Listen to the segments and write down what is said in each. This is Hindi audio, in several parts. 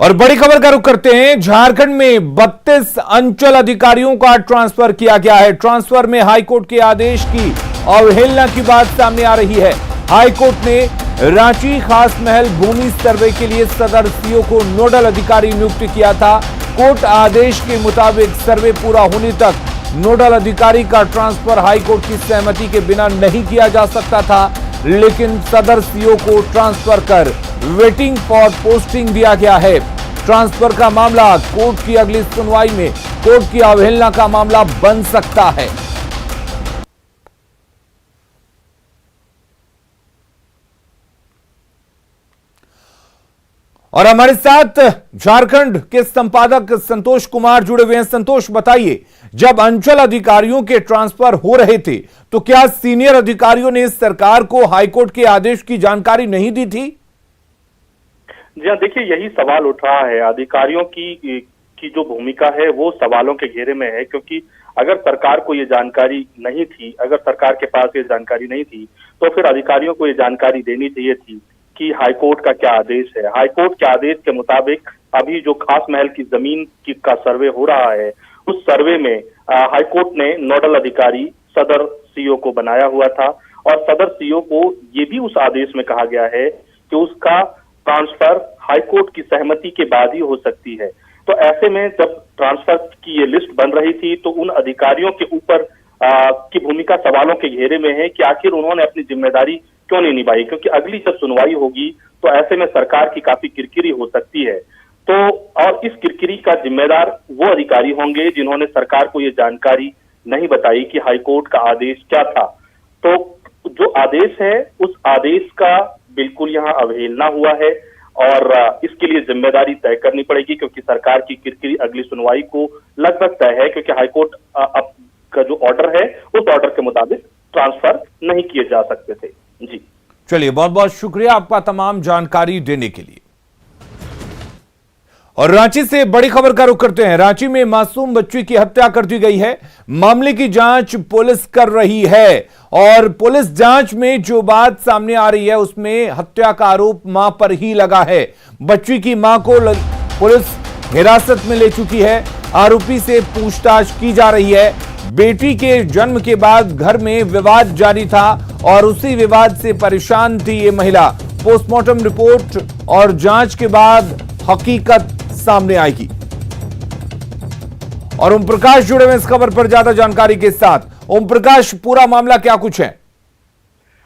और बड़ी खबर का रुख करते हैं। झारखंड में 32 अंचल अधिकारियों का ट्रांसफर किया गया है। ट्रांसफर में हाईकोर्ट के आदेश की अवहेलना की बात सामने आ रही है। हाईकोर्ट ने रांची खास महल भूमि सर्वे के लिए सदर सीओ को नोडल अधिकारी नियुक्त किया था। कोर्ट आदेश के मुताबिक सर्वे पूरा होने तक नोडल अधिकारी का ट्रांसफर हाईकोर्ट की सहमति के बिना नहीं किया जा सकता था, लेकिन सदर सीओ को ट्रांसफर कर वेटिंग फॉर पोस्टिंग दिया गया है। ट्रांसफर का मामला कोर्ट की अगली सुनवाई में कोर्ट की अवहेलना का मामला बन सकता है। और हमारे साथ झारखंड के संपादक संतोष कुमार जुड़े हुए हैं। संतोष, बताइए, जब अंचल अधिकारियों के ट्रांसफर हो रहे थे तो क्या सीनियर अधिकारियों ने सरकार को हाईकोर्ट के आदेश की जानकारी नहीं दी थी? जी हाँ, देखिए, यही सवाल उठ रहा है। अधिकारियों की जो भूमिका है वो सवालों के घेरे में है, क्योंकि अगर सरकार को ये जानकारी नहीं थी, अगर सरकार के पास ये जानकारी नहीं थी, तो फिर अधिकारियों को ये जानकारी देनी चाहिए थी कि हाईकोर्ट का क्या आदेश है। हाईकोर्ट के आदेश के मुताबिक अभी जो खास महल की जमीन का सर्वे हो रहा है, उस सर्वे में हाईकोर्ट ने नोडल अधिकारी सदर सीओ को बनाया हुआ था, और सदर सीओ को ये भी उस आदेश में कहा गया है कि उसका ट्रांसफर हाईकोर्ट की सहमति के बाद ही हो सकती है। तो ऐसे में जब ट्रांसफर की ये लिस्ट बन रही थी तो उन अधिकारियों के ऊपर की भूमिका सवालों के घेरे में है कि आखिर उन्होंने अपनी जिम्मेदारी क्यों नहीं निभाई, क्योंकि अगली जब सुनवाई होगी तो ऐसे में सरकार की काफी किरकिरी हो सकती है। तो और इस किरकिरी का जिम्मेदार वो अधिकारी होंगे जिन्होंने सरकार को ये जानकारी नहीं बताई कि हाईकोर्ट का आदेश क्या था। तो जो आदेश है उस आदेश का बिल्कुल यहाँ अवहेलना हुआ है, और इसके लिए जिम्मेदारी तय करनी पड़ेगी, क्योंकि सरकार की किरकिरी अगली सुनवाई को लगभग तय है, क्योंकि हाईकोर्ट का जो ऑर्डर है उस ऑर्डर के मुताबिक ट्रांसफर नहीं किए जा सकते थे। जी चलिए, बहुत बहुत शुक्रिया आपका तमाम जानकारी देने के लिए। और रांची से बड़ी खबर का रुख करते हैं। रांची में मासूम बच्ची की हत्या कर दी गई है। मामले की जांच पुलिस कर रही है, और पुलिस जांच में जो बात सामने आ रही है उसमें हत्या का आरोप मां पर ही लगा है। बच्ची की मां को पुलिस हिरासत में ले चुकी है। आरोपी से पूछताछ की जा रही है। बेटी के जन्म के बाद घर में विवाद जारी था, और उसी विवाद से परेशान थी ये महिला। पोस्टमार्टम रिपोर्ट और जांच के बाद हकीकत सामने आएगी। और ओम प्रकाश जुड़े हुए इस खबर पर ज्यादा जानकारी के साथ। ओम प्रकाश, पूरा मामला क्या कुछ है?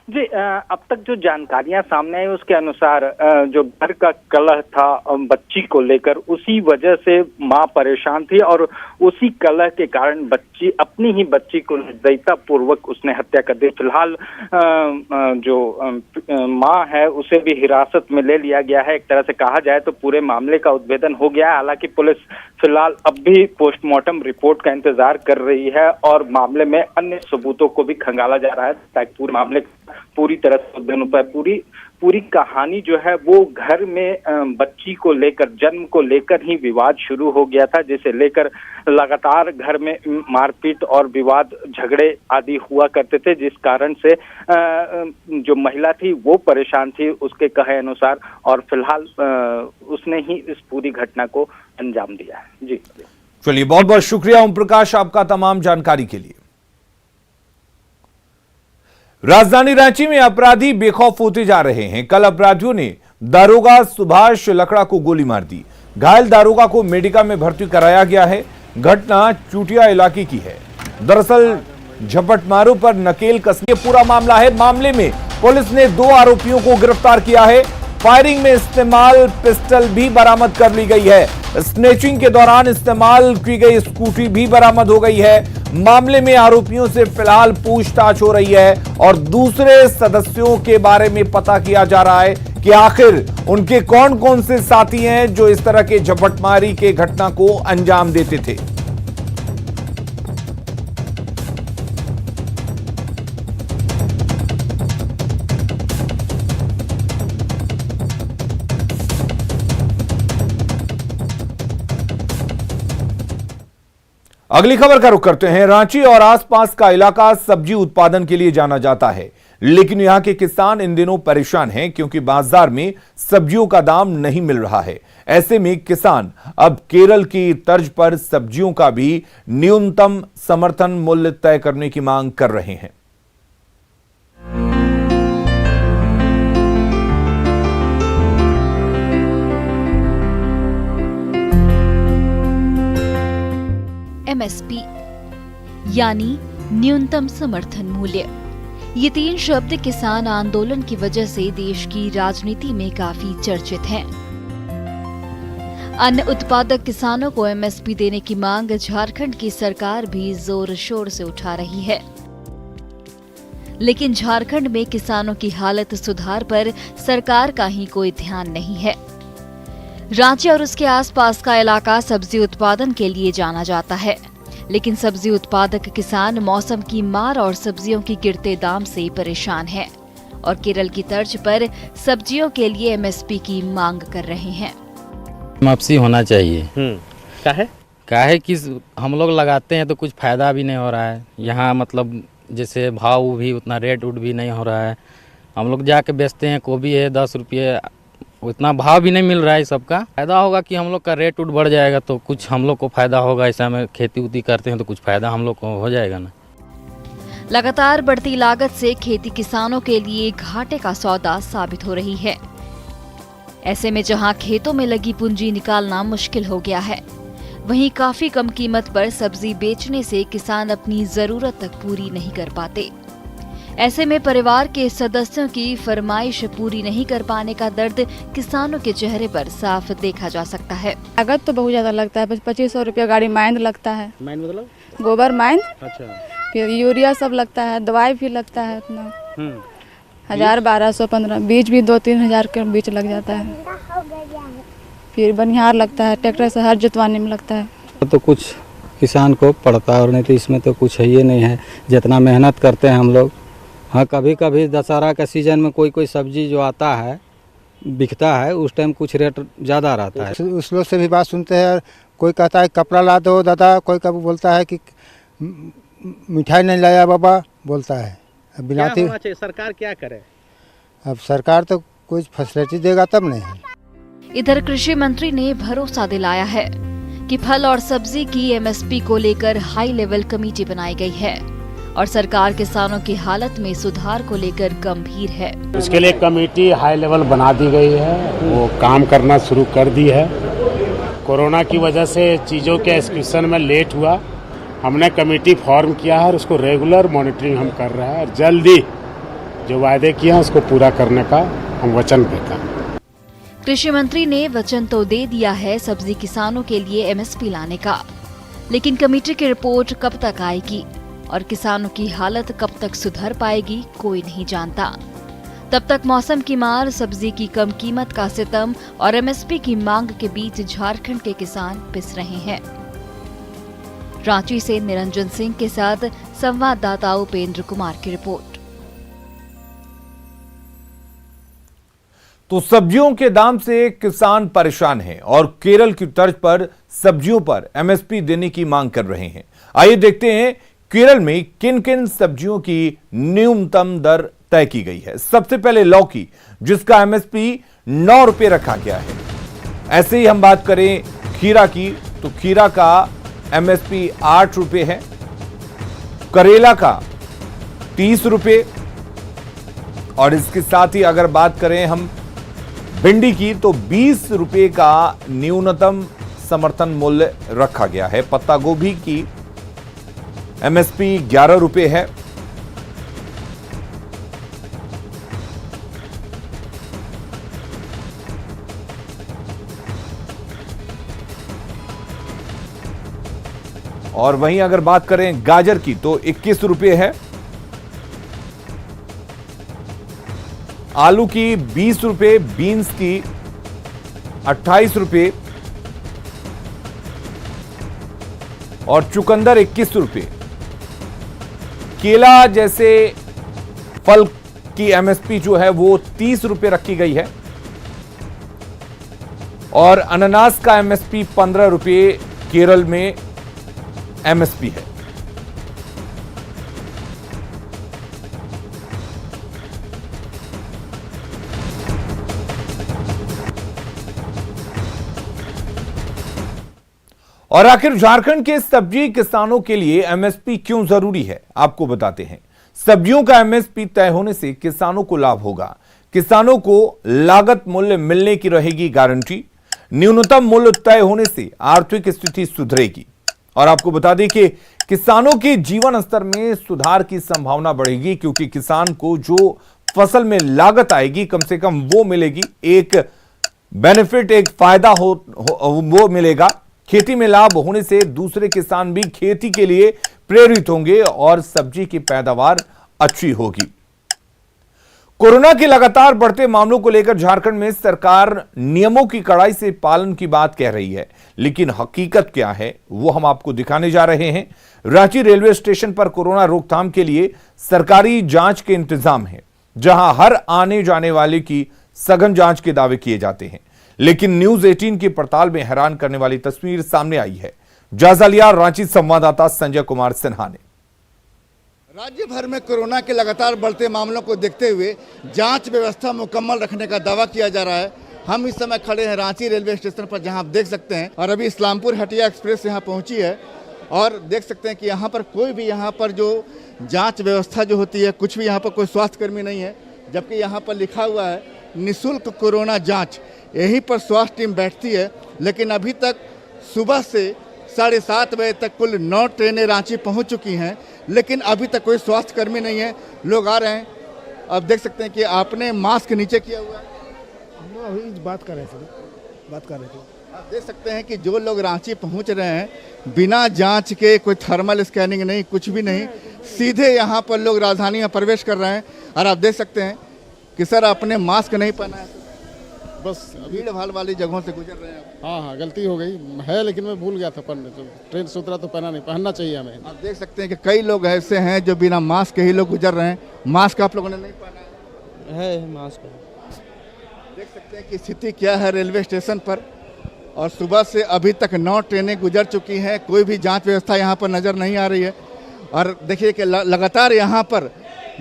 जी, अब तक जो जानकारियां सामने आई उसके अनुसार जो घर का कलह था बच्ची को लेकर, उसी वजह से मां परेशान थी, और उसी कलह के कारण अपनी ही बच्ची को निर्दयता पूर्वक उसने हत्या कर दी। फिलहाल जो मां है उसे भी हिरासत में ले लिया गया है। एक तरह से कहा जाए तो पूरे मामले का उद्भेदन हो गया है। हालांकि पुलिस फिलहाल अब भी पोस्टमार्टम रिपोर्ट का इंतजार कर रही है, और मामले में अन्य सबूतों को भी खंगाला जा रहा है, ताकि पूरे मामले पूरी तरह से उद्भेदन हो पाए। पूरी कहानी जो है वो घर में बच्ची को लेकर, जन्म को लेकर ही विवाद शुरू हो गया था, जिसे लेकर लगातार घर में मारपीट और विवाद, झगड़े आदि हुआ करते थे, जिस कारण से जो महिला थी वो परेशान थी उसके कहे अनुसार, और फिलहाल उसने ही इस पूरी घटना को अंजाम दिया है। जी चलिए, बहुत बहुत शुक्रिया ओम प्रकाश आपका तमाम जानकारी के लिए। राजधानी रांची में अपराधी बेखौफ होते जा रहे हैं। कल अपराधियों ने दारोगा सुभाष लकड़ा को गोली मार दी। घायल दारोगा को मेडिका में भर्ती कराया गया है। घटना चूटिया इलाके की है। दरअसल झपटमारों पर नकेल कसने पूरा मामला है। मामले में पुलिस ने 2 आरोपियों को गिरफ्तार किया है। फायरिंग में इस्तेमाल पिस्टल भी बरामद कर ली गई है। स्नेचिंग के दौरान इस्तेमाल की गई स्कूटी भी बरामद हो गई है। मामले में आरोपियों से फिलहाल पूछताछ हो रही है, और दूसरे सदस्यों के बारे में पता किया जा रहा है कि आखिर उनके कौन कौन से साथी हैं जो इस तरह के झपटमारी के घटना को अंजाम देते थे। अगली खबर का रुख करते हैं। रांची और आसपास का इलाका सब्जी उत्पादन के लिए जाना जाता है, लेकिन यहां के किसान इन दिनों परेशान हैं क्योंकि बाजार में सब्जियों का दाम नहीं मिल रहा है। ऐसे में किसान अब केरल की तर्ज पर सब्जियों का भी न्यूनतम समर्थन मूल्य तय करने की मांग कर रहे हैं। MSP यानी न्यूनतम समर्थन मूल्य। ये 3 शब्द किसान आंदोलन की वजह से देश की राजनीति में काफी चर्चित हैं। अन्न उत्पादक किसानों को MSP देने की मांग झारखंड की सरकार भी जोर शोर से उठा रही है, लेकिन झारखंड में किसानों की हालत सुधार पर सरकार का ही कोई ध्यान नहीं है। रांची और उसके आसपास का इलाका सब्जी उत्पादन के लिए जाना जाता है, लेकिन सब्जी उत्पादक किसान मौसम की मार और सब्जियों की गिरते दाम से परेशान हैं और केरल की तर्ज पर सब्जियों के लिए MSP की मांग कर रहे हैं। MSP होना चाहिए। काहे कि हम लोग लगाते हैं तो कुछ फायदा भी नहीं हो रहा है यहाँ, मतलब जैसे भाव भी उतना रेट उट भी नहीं हो रहा है। हम लोग जाके बेचते हैं, गोभी है 10 रुपये, उतना भाव भी नहीं मिल रहा है। सबका फायदा होगा कि हम लोग का रेट उट बढ़ जाएगा तो कुछ हम लोग को फायदा होगा। ऐसा में खेती उती करते हैं तो कुछ फायदा हम लोग को हो जाएगा ना। लगातार बढ़ती लागत से खेती किसानों के लिए घाटे का सौदा साबित हो रही है। ऐसे में जहां खेतों में लगी पूंजी निकालना मुश्किल हो गया है, वहीं काफी कम कीमत पर सब्जी बेचने से किसान अपनी जरूरत तक पूरी नहीं कर पाते। ऐसे में परिवार के सदस्यों की फरमाइश पूरी नहीं कर पाने का दर्द किसानों के चेहरे पर साफ देखा जा सकता है। लागत तो बहुत ज्यादा लगता है, 2500 रुपया गाड़ी माइंड लगता है। माइंड मतलब गोबर माइंड, अच्छा, फिर यूरिया सब लगता है, दवाई भी लगता है उतना 1000, 1200, 15, बीज भी 2-3 हजार के बीच लग जाता है। फिर बनिहार लगता है, ट्रैक्टर से हर जुतवाने में लगता है। तो कुछ किसान को पड़ता है और नहीं तो इसमें तो कुछ है ही नहीं है। जितना मेहनत करते हैं हम लोग, हाँ कभी कभी दशहरा का सीजन में कोई सब्जी जो आता है बिकता है, उस टाइम कुछ रेट ज़्यादा रहता है। उस लोग से भी बात सुनते हैं, कोई कहता है कपड़ा ला दो दादा, कोई कभी बोलता है कि मिठाई नहीं लाया बाबा, बोलता है। बिना सरकार क्या करे? अब सरकार तो कुछ फैसिलिटी देगा तब नहीं। इधर कृषि मंत्री ने भरोसा दिलाया है कि फल और सब्जी की MSP को लेकर हाई लेवल कमेटी बनाई गई है और सरकार किसानों की हालत में सुधार को लेकर गंभीर है। उसके लिए कमेटी हाई लेवल बना दी गई है, वो काम करना शुरू कर दी है। कोरोना की वजह से चीज़ों के एग्जीक्यूशन में लेट हुआ, हमने कमेटी फॉर्म किया है और उसको रेगुलर मॉनिटरिंग हम कर रहे हैं और जल्दी जो वायदे किए हैं उसको पूरा करने का हम वचन देते हैं। कृषि मंत्री ने वचन तो दे दिया है सब्जी किसानों के लिए MSP लाने का, लेकिन कमेटी की रिपोर्ट कब तक आएगी और किसानों की हालत कब तक सुधर पाएगी कोई नहीं जानता। तब तक मौसम की मार, सब्जी की कम कीमत का सितम और MSP की मांग के बीच झारखंड के किसान पिस रहे हैं। रांची से निरंजन सिंह के साथ संवाददाता उपेंद्र कुमार की रिपोर्ट। तो सब्जियों के दाम से किसान परेशान हैं और केरल की तर्ज पर सब्जियों पर MSP देने की मांग कर रहे हैं। आइए देखते हैं केरल में किन किन सब्जियों की न्यूनतम दर तय की गई है। सबसे पहले लौकी, जिसका MSP 9 रुपये रखा गया है। ऐसे ही हम बात करें खीरा की, तो खीरा का MSP 8 रुपये है। करेला का 30 रुपये और इसके साथ ही अगर बात करें हम भिंडी की, तो 20 रुपये का न्यूनतम समर्थन मूल्य रखा गया है। पत्ता गोभी की MSP 11 रुपये है। और वहीं अगर बात करें गाजर की, तो 21 रुपये है। आलू की 20 रुपये, बीन्स की 28 रुपये और चुकंदर 21 रुपये। केला जैसे फल की MSP जो है वो 30 रुपये रखी गई है और अनानास का MSP 15 रुपये केरल में एमएसपी है। और आखिर झारखंड के सब्जी किसानों के लिए एमएसपी क्यों जरूरी है, आपको बताते हैं। सब्जियों का एमएसपी तय होने से किसानों को लाभ होगा। किसानों को लागत मूल्य मिलने की रहेगी गारंटी। न्यूनतम मूल्य तय होने से आर्थिक स्थिति सुधरेगी। और आपको बता दें कि किसानों के जीवन स्तर में सुधार की संभावना बढ़ेगी, क्योंकि किसान को जो फसल में लागत आएगी कम से कम वो मिलेगी। एक बेनिफिट, एक फायदा वो मिलेगा। खेती में लाभ होने से दूसरे किसान भी खेती के लिए प्रेरित होंगे और सब्जी की पैदावार अच्छी होगी। कोरोना के लगातार बढ़ते मामलों को लेकर झारखंड में सरकार नियमों की कड़ाई से पालन की बात कह रही है, लेकिन हकीकत क्या है वो हम आपको दिखाने जा रहे हैं। रांची रेलवे स्टेशन पर कोरोना रोकथाम के लिए सरकारी जांच के इंतजाम है, जहां हर आने जाने वाले की सघन जांच के दावे किए जाते हैं। लेकिन न्यूज 18 की पड़ताल में हैरान करने वाली तस्वीर सामने आई है। जायजा लिया रांची संवाददाता संजय कुमार सिन्हा ने। राज्य भर में कोरोना के लगातार बढ़ते मामलों को देखते हुए जांच व्यवस्था मुकम्मल रखने का दावा किया जा रहा है। हम इस समय खड़े हैं रांची रेलवे स्टेशन पर, जहां आप देख सकते हैं, और अभी इस्लामपुर हटिया एक्सप्रेस यहां पहुंची है। और देख सकते हैं कि यहां पर कोई भी यहां पर जो जांच व्यवस्था जो होती है, कुछ भी यहां पर कोई स्वास्थ्यकर्मी नहीं है, जबकि यहां पर लिखा हुआ है निःशुल्क कोरोना जाँच। यहीं पर स्वास्थ्य टीम बैठती है। लेकिन अभी तक सुबह से 7:30 बजे तक कुल 9 ट्रेनें रांची पहुंच चुकी हैं, लेकिन अभी तक कोई स्वास्थ्यकर्मी नहीं है। लोग आ रहे हैं। अब देख सकते हैं कि आपने मास्क नीचे किया हुआ है। अभी बात कर रहे थे। आप देख सकते हैं कि जो लोग रांची पहुंच रहे हैं बिना जांच के, कोई थर्मल स्कैनिंग नहीं, कुछ भी नहीं, सीधे यहां पर लोग राजधानी में प्रवेश कर रहे हैं। और आप देख सकते हैं कि सर आपने मास्क नहीं पहना है, बस भीड़ भाड़ वाली जगहों से गुजर रहे हैं। हाँ, गलती हो गई है, लेकिन मैं भूल गया था पहनने। तो ट्रेन से उतरा तो पहनना चाहिए हमें। आप देख सकते हैं कि कई लोग ऐसे हैं जो बिना मास्क के ही लोग गुजर रहे हैं। मास्क आप लोगों ने नहीं पहना है मास्क। देख सकते हैं कि स्थिति क्या है रेलवे स्टेशन पर। और सुबह से अभी तक 9 ट्रेनें गुजर चुकी हैं, कोई भी जाँच व्यवस्था यहाँ पर नजर नहीं आ रही है। और देखिए कि लगातार यहाँ पर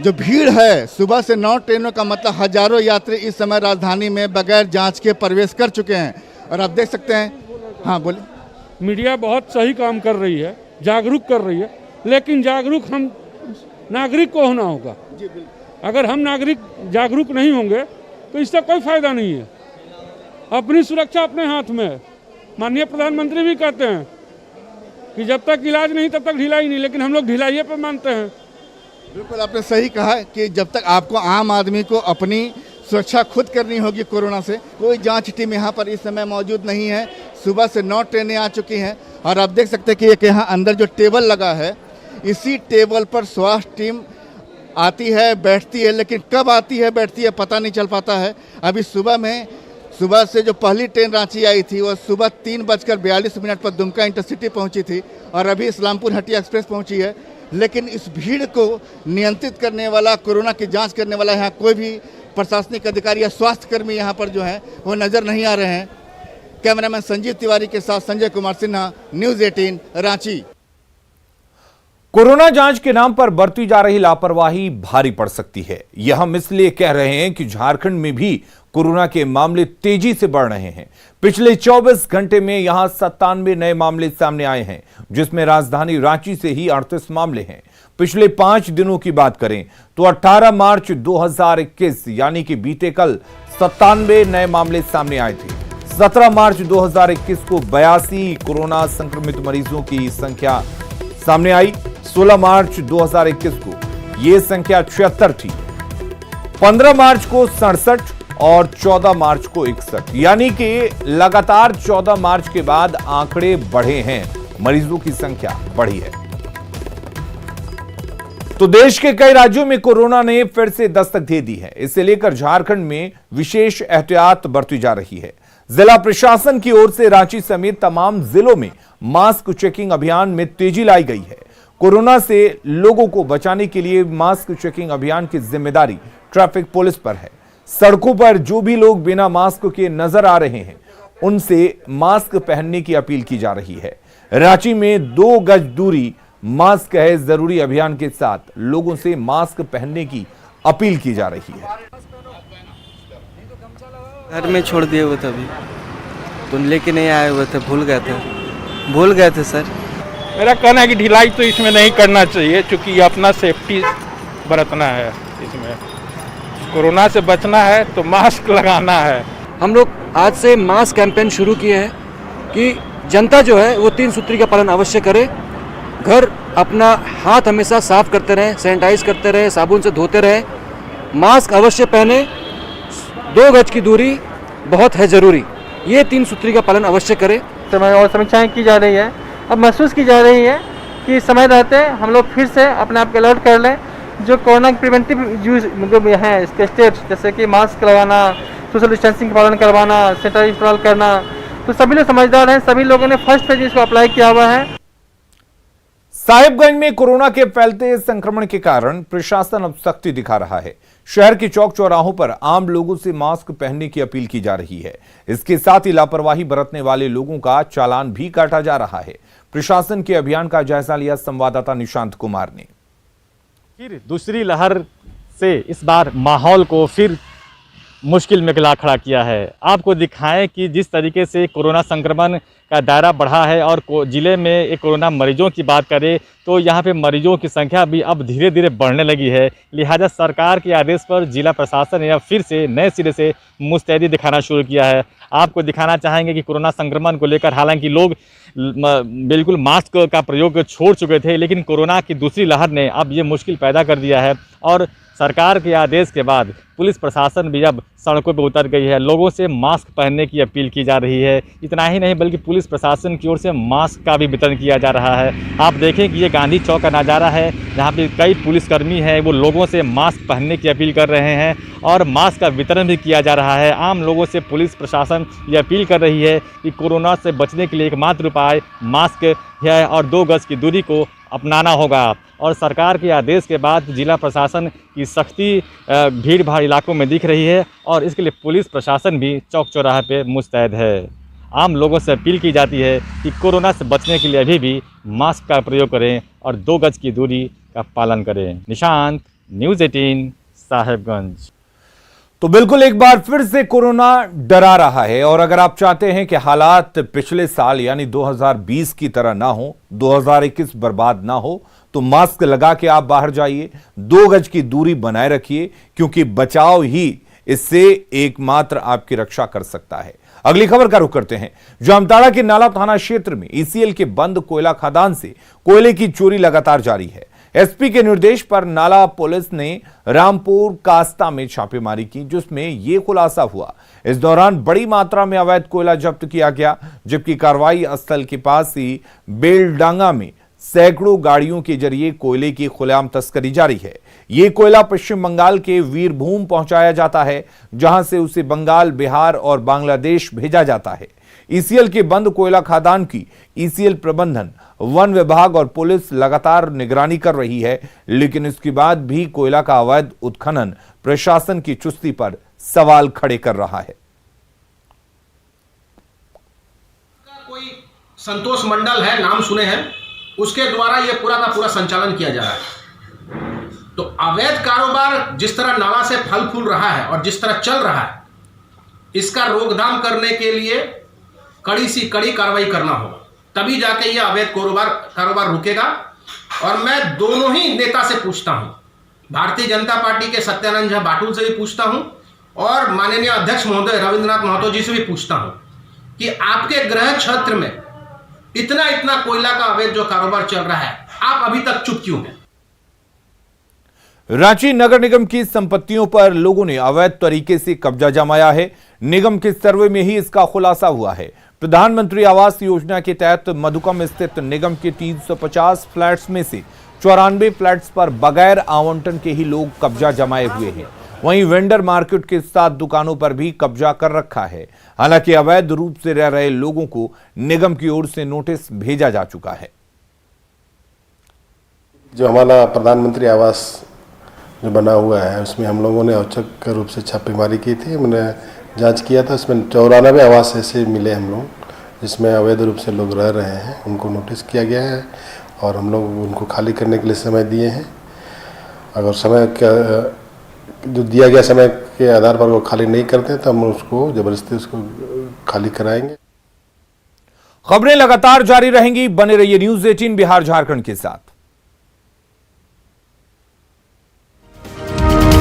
जो भीड़ है, सुबह से 9 ट्रेनों का मतलब हजारों यात्री इस समय राजधानी में बगैर जांच के प्रवेश कर चुके हैं। और आप देख सकते हैं, हाँ बोलिए। मीडिया बहुत सही काम कर रही है, जागरूक कर रही है, लेकिन जागरूक हम नागरिक को होना होगा। जी बिल्कुल। अगर हम नागरिक जागरूक नहीं होंगे तो इससे कोई फायदा नहीं है। अपनी सुरक्षा अपने हाथ में है। माननीय प्रधानमंत्री भी कहते हैं कि जब तक इलाज नहीं तब तक ढिलाई नहीं, लेकिन हम लोग ढिलाइये पे मानते हैं। बिल्कुल आपने सही कहा कि जब तक आपको, आम आदमी को अपनी सुरक्षा खुद करनी होगी कोरोना से। कोई जांच टीम यहाँ पर इस समय मौजूद नहीं है। सुबह से 9 ट्रेनें आ चुकी हैं। और आप देख सकते हैं कि एक यहाँ अंदर जो टेबल लगा है, इसी टेबल पर स्वास्थ्य टीम आती है, बैठती है, लेकिन कब आती है बैठती है पता नहीं चल पाता है। अभी सुबह से जो पहली ट्रेन रांची आई थी वो सुबह 3:42 पर दुमका इंटरसिटी पहुंची थी, और अभी इस्लामपुर हटिया एक्सप्रेस पहुंची है। लेकिन इस भीड़ को नियंत्रित करने वाला, कोरोना की जांच करने वाला यहाँ कोई भी प्रशासनिक अधिकारी या स्वास्थ्यकर्मी यहाँ पर जो है वो नजर नहीं आ रहे हैं। कैमरामैन संजीव तिवारी के साथ संजय कुमार सिन्हा, न्यूज 18 रांची। कोरोना जांच के नाम पर बरती जा रही लापरवाही भारी पड़ सकती है। यह हम इसलिए कह रहे हैं कि झारखंड में भी कोरोना के मामले तेजी से बढ़ रहे हैं। पिछले 24 घंटे में यहां 97 नए मामले सामने आए हैं, जिसमें राजधानी रांची से ही 38 मामले हैं। पिछले 5 दिनों की बात करें तो 18 मार्च 2021 यानी कि बीते कल 97 नए मामले सामने आए थे। 17 मार्च 2021 को 82 कोरोना संक्रमित मरीजों की संख्या सामने आई। 16 मार्च 2021 को यह संख्या 76 थी। 15 मार्च को 67 और 14 मार्च को 61, यानी कि लगातार 14 मार्च के बाद आंकड़े बढ़े हैं, मरीजों की संख्या बढ़ी है। तो देश के कई राज्यों में कोरोना ने फिर से दस्तक दे दी है। इसे लेकर झारखंड में विशेष एहतियात बरती जा रही है। जिला प्रशासन की ओर से रांची समेत तमाम जिलों में मास्क चेकिंग अभियान में तेजी लाई गई है। कोरोना से लोगों को बचाने के लिए मास्क चेकिंग अभियान की जिम्मेदारी ट्रैफिक पुलिस पर है। सड़कों पर जो भी लोग बिना मास्क के नजर आ रहे हैं, उनसे मास्क पहनने की अपील की जा रही है। रांची में 2 गज दूरी मास्क है जरूरी अभियान के साथ लोगों से मास्क पहनने की अपील की जा रही है। घर में छोड़ दिए हुए थे, अभी तो लेके नहीं आए हुए थे, भूल गए थे सर। मेरा कहना है कि ढिलाई तो इसमें नहीं करना चाहिए, क्योंकि अपना सेफ्टी बरतना है। इसमें कोरोना से बचना है तो मास्क लगाना है। हम लोग आज से मास्क कैंपेन शुरू किए हैं कि जनता जो है वो 3 सूत्री का पालन अवश्य करे। घर अपना हाथ हमेशा साफ करते रहें, सैनिटाइज करते रहें, साबुन से धोते रहें, मास्क अवश्य पहने, 2 गज की दूरी बहुत है ज़रूरी, ये 3 सूत्री का पालन अवश्य करें। समय और समीक्षाएं की जा रही है। अब महसूस की जा रही है कि समय रहते हम लोग फिर से अपने आप को अलर्ट कर लें। जो कोरोना प्रिवेंटिव यूज मतलब है इसके स्टेप्स, जैसे कि मास्क लगाना, सोशल डिस्टेंसिंग का पालन करवाना, सैनिटाइज इस्तेमाल करना, तो सभी लोग समझदार हैं। सभी लोगों ने फर्स्ट फेज इसको अप्लाई किया हुआ है। साहिबगंज में कोरोना के फैलते संक्रमण के कारण प्रशासन अब सख्ती दिखा रहा है। शहर के चौक चौराहों पर आम लोगों से मास्क पहनने की अपील की जा रही है। इसके साथ ही लापरवाही बरतने वाले लोगों का चालान भी काटा जा रहा है। प्रशासन के अभियान का जायजा लिया संवाददाता निशांत कुमार ने। फिर दूसरी लहर से इस बार माहौल को फिर मुश्किल में खड़ा किया है। आपको दिखाएं कि जिस तरीके से कोरोना संक्रमण का दायरा बढ़ा है और जिले में एक कोरोना मरीजों की बात करें तो यहाँ पे मरीजों की संख्या भी अब धीरे धीरे बढ़ने लगी है। लिहाजा सरकार के आदेश पर जिला प्रशासन ने अब फिर से नए सिरे से मुस्तैदी दिखाना शुरू किया है। आपको दिखाना चाहेंगे कि कोरोना संक्रमण को लेकर हालांकि लोग बिल्कुल मास्क का प्रयोग छोड़ चुके थे, लेकिन कोरोना की दूसरी लहर ने अब ये मुश्किल पैदा कर दिया है और सरकार के आदेश के बाद पुलिस प्रशासन भी अब सड़कों पर उतर गई है। लोगों से मास्क पहनने की अपील की जा रही है। इतना ही नहीं बल्कि पुलिस प्रशासन की ओर से मास्क का भी वितरण किया जा रहा है। आप देखें कि ये गांधी चौक का नज़ारा है, जहाँ पे कई पुलिसकर्मी हैं, वो लोगों से मास्क पहनने की अपील कर रहे हैं और मास्क का वितरण भी किया जा रहा है। आम लोगों से पुलिस प्रशासन ये अपील कर रही है कि कोरोना से बचने के लिए एकमात्र उपाय मास्क है और 2 गज की दूरी को अपनाना होगा। और सरकार के आदेश के बाद जिला प्रशासन की सख्ती भीड़ भाड़ इलाकों में दिख रही है और इसके लिए पुलिस प्रशासन भी चौक चौराहे पे मुस्तैद है। आम लोगों से अपील की जाती है कि कोरोना से बचने के लिए अभी भी मास्क का प्रयोग करें और 2 गज की दूरी का पालन करें। निशांत, न्यूज़ 18 साहिबगंज। तो बिल्कुल एक बार फिर से कोरोना डरा रहा है और अगर आप चाहते हैं कि हालात पिछले साल यानी 2020 की तरह ना हो, 2021 बर्बाद ना हो, तो मास्क लगा के आप बाहर जाइए, 2 गज की दूरी बनाए रखिए, क्योंकि बचाव ही इससे एकमात्र आपकी रक्षा कर सकता है। अगली खबर का रुख करते हैं। जामताड़ा के नाला थाना क्षेत्र में ईसीएल के बंद कोयला खदान से कोयले की चोरी लगातार जारी है। एसपी के निर्देश पर नाला पुलिस ने रामपुर कास्ता में छापेमारी की, जिसमें यह खुलासा हुआ। इस दौरान बड़ी मात्रा में अवैध कोयला जब्त किया गया, जबकि कार्रवाई स्थल के पास ही बेलडांगा में सैकड़ों गाड़ियों के जरिए कोयले की खुलेआम तस्करी जारी है। ये कोयला पश्चिम बंगाल के वीरभूम पहुंचाया जाता है, जहां से उसे बंगाल, बिहार और बांग्लादेश भेजा जाता है। ईसीएल के बंद कोयला खदान की ईसीएल प्रबंधन, वन विभाग और पुलिस लगातार निगरानी कर रही है, लेकिन इसके बाद भी कोयला का अवैध उत्खनन प्रशासन की चुस्ती पर सवाल खड़े कर रहा है। कोई संतोष मंडल है, नाम सुने हैं, उसके द्वारा यह पूरा का पूरा संचालन किया जा रहा है। तो अवैध कारोबार जिस तरह नाला से फल फूल रहा है और जिस तरह चल रहा है, इसका रोकथाम करने के लिए कड़ी सी कड़ी कार्रवाई करना होगा, तभी जाके ये अवैध कारोबार रुकेगा। और मैं दोनों ही नेता से पूछता हूं, भारतीय जनता पार्टी के सत्यानंद झा बाटुल से भी पूछता हूं और माननीय अध्यक्ष महोदय रविंद्रनाथ महतो जी से भी पूछता हूं कि आपके गृह क्षेत्र में इतना कोयला का अवैध जो कारोबार चल रहा है, आप अभी तक चुप क्यों हैं? रांची नगर निगम की संपत्तियों पर लोगों ने अवैध तरीके से कब्जा जमाया है। निगम के सर्वे में ही इसका खुलासा हुआ है। प्रधानमंत्री आवास योजना के तहत मधुकम स्थित निगम के 350 फ्लैट्स में से 94 फ्लैट्स पर बगैर आवंटन के ही लोग कब्जा जमाए हुए हैं। वहीं वेंडर मार्केट के साथ दुकानों पर भी कब्जा कर रखा है। हालांकि अवैध रूप से रह रहे लोगों को निगम की ओर से नोटिस भेजा जा चुका है। जो हमारा प्रधानमंत्री आवास जो बना हुआ है, उसमें हम लोगों ने औचक रूप से छापेमारी की थी। हमने जांच किया था, उसमें 94 आवास ऐसे मिले हम लोग, जिसमें अवैध रूप से लोग रह रहे हैं उनको नोटिस किया गया है और हम लोग उनको खाली करने के लिए समय दिए हैं। अगर समय का जो दिया गया समय के आधार पर वो खाली नहीं करते हैं तो हम उसको जबरदस्ती उसको खाली कराएंगे। खबरें लगातार जारी रहेंगी, बने रहिए न्यूज़ 18 बिहार झारखंड के साथ।